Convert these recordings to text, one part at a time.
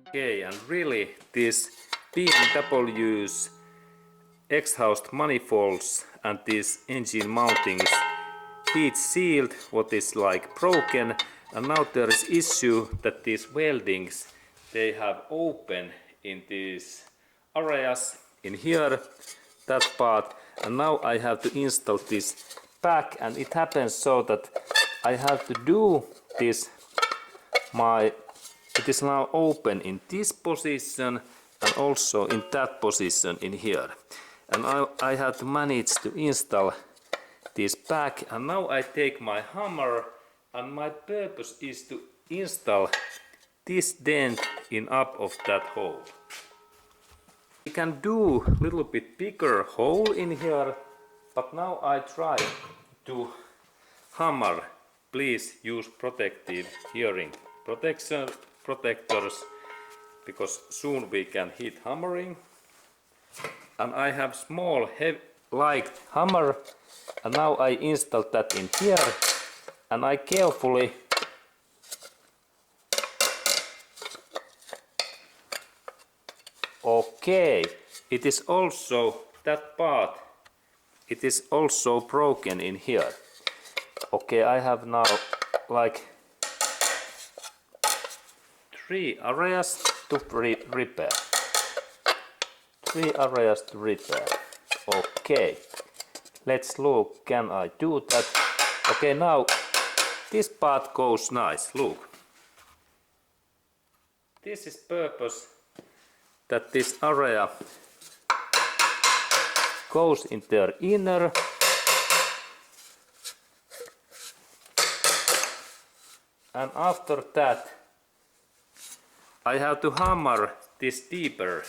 Okay, and really this BMW's exhaust manifolds and these engine mountings heat sealed what is like broken, and now there is issue that these weldings they have open in these areas in here, that part, and now I have to install this back, and it happens so that I have to do this it is now open in this position and also in that position in here, and I have to manage to install this back, and now I take my hammer, and my purpose is to install this dent in up of that hole. We can do a little bit bigger hole in here, but now I try to hammer. Please use protective hearing protectors, because soon we can hit hammering. And I have small light hammer, and now I install that in here, and I carefully okay, it is also that part, it is also broken in here. Okay, I have now like 3 areas to repair. 3 areas to repair. Okay, let's look, can I do that? Okay, now this part goes nice, look. This is purpose that this area goes in their inner, and after that I have to hammer this deeper,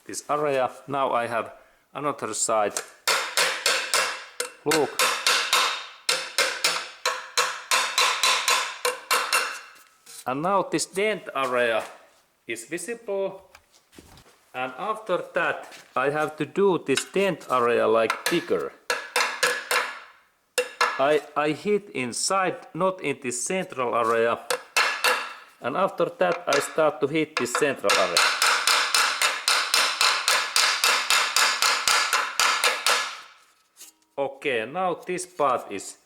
this area. Now I have another side, look. And now this dent area is visible, and after that I have to do this dent area like bigger. I hit inside, not in this central area, and after that I start to hit this central area. Okay, now this part is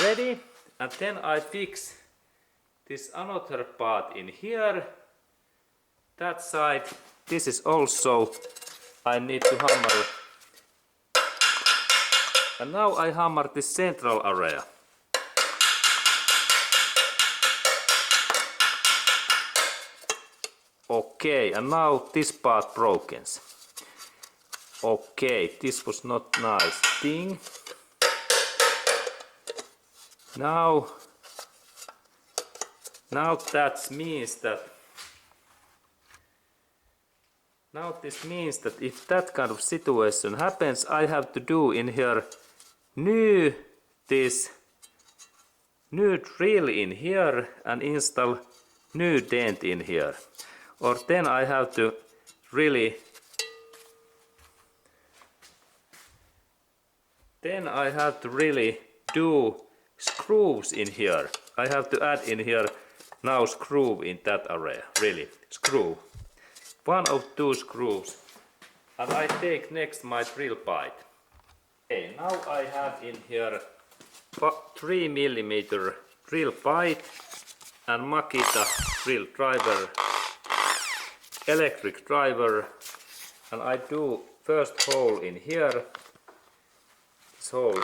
ready, and then I fix this another part in here, that side. This is also I need to hammer, and now I hammer this central area. Okay, and now this part broken. Okay, this was not nice thing. Now that means that this means that if that kind of situation happens, I have to do in here new drill in here and install new dent in here, or then I have to really do screws in here. I have to add in here now screw in that area, really screw. 1 or 2 screws, and I take next my drill bite. Okay, now I have in here 3mm drill bite and Makita drill driver, electric driver, and I do first hole in here, this hole.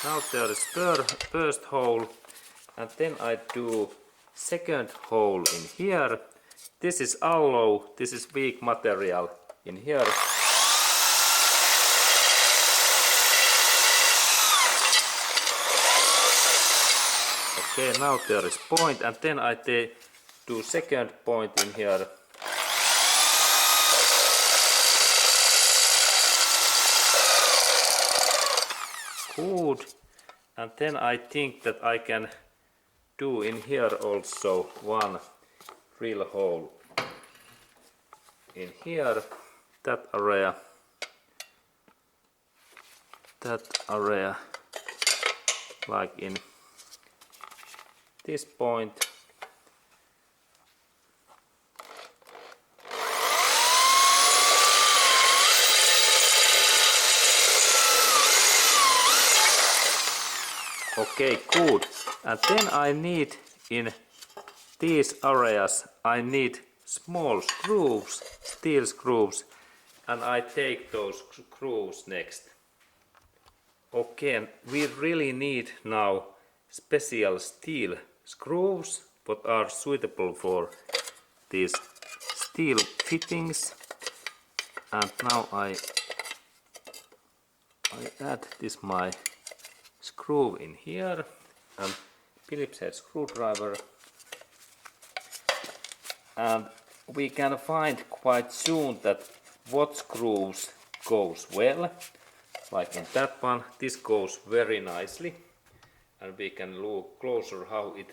Now there is first hole, and then I do second hole in here. This is alloy, this is weak material in here. Okay, now there is point, and then I do second point in here. Good, and then I think that I can do in here also 1 drill hole. in here, that area, like in this point. Okay, good. And then I need in these areas, I need small screws, steel screws, and I take those screws next. Okay, and we really need now special steel screws that are suitable for these steel fittings. And now I add this my screw in here and Phillips head screwdriver, and we can find quite soon that what screws goes well. Like in that one, this goes very nicely, and we can look closer how it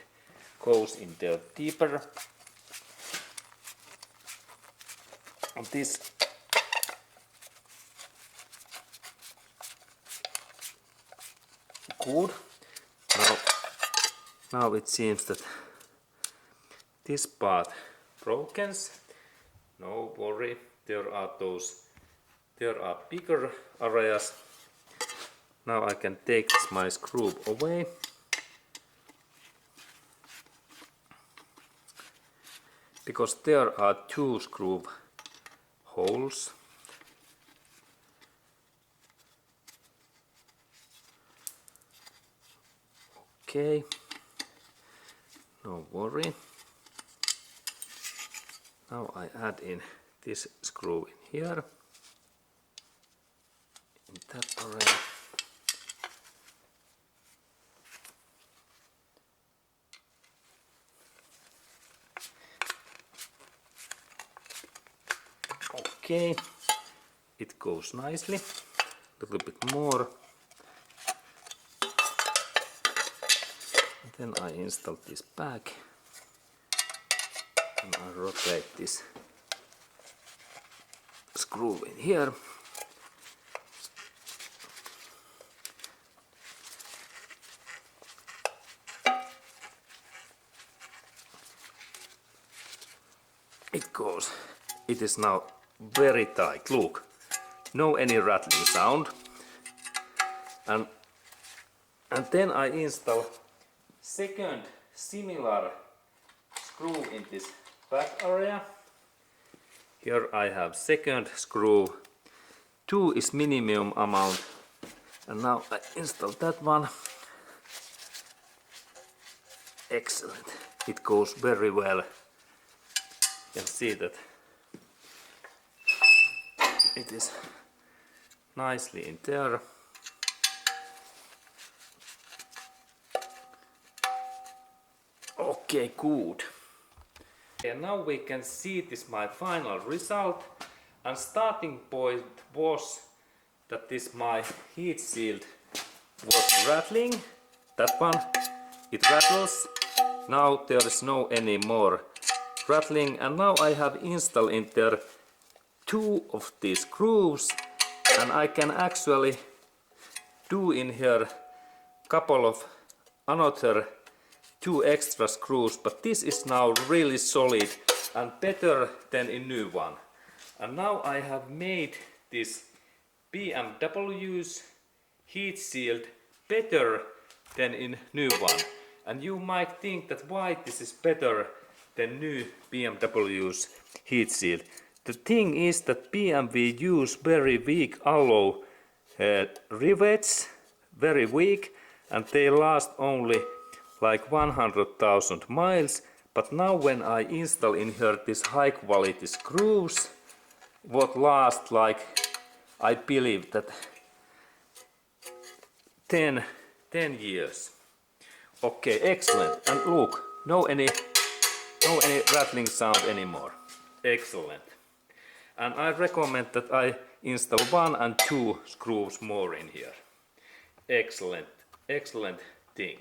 goes in there deeper. And this good. Now it seems that this part broken. No worry, there are bigger areas. Now I can take my screw away. Because there are two screw holes. Okay, no worry. Now I add in this screw in here, in that area. Okay, it goes nicely. A little bit more. Then I install this back and I rotate this screw in here. It goes. It is now very tight. Look, no any rattling sound. And then I install second similar screw in this back area. Here I have second screw. 2 is minimum amount. And now I install that one. Excellent. It goes very well. You can see that it is nicely in there. Okay, good. And now we can see this my final result, and starting point was that this my heat shield was rattling. That one, it rattles. Now there is no any more rattling, and now I have installed in there 2 of these screws, and I can actually do in here couple of another 2 extra screws, but this is now really solid and better than a new one. And now I have made this BMW's heat shield better than in new one. And you might think that why this is better than new BMW's heat shield. The thing is that BMW use very weak alloy rivets, very weak, and they last only like 100,000 miles. But now when I install in here these high quality screws, what last like, I believe that 10 years. Okay, excellent. And look, no any rattling sound anymore. Excellent. And I recommend that I install 1 and 2 screws more in here. Excellent, excellent thing.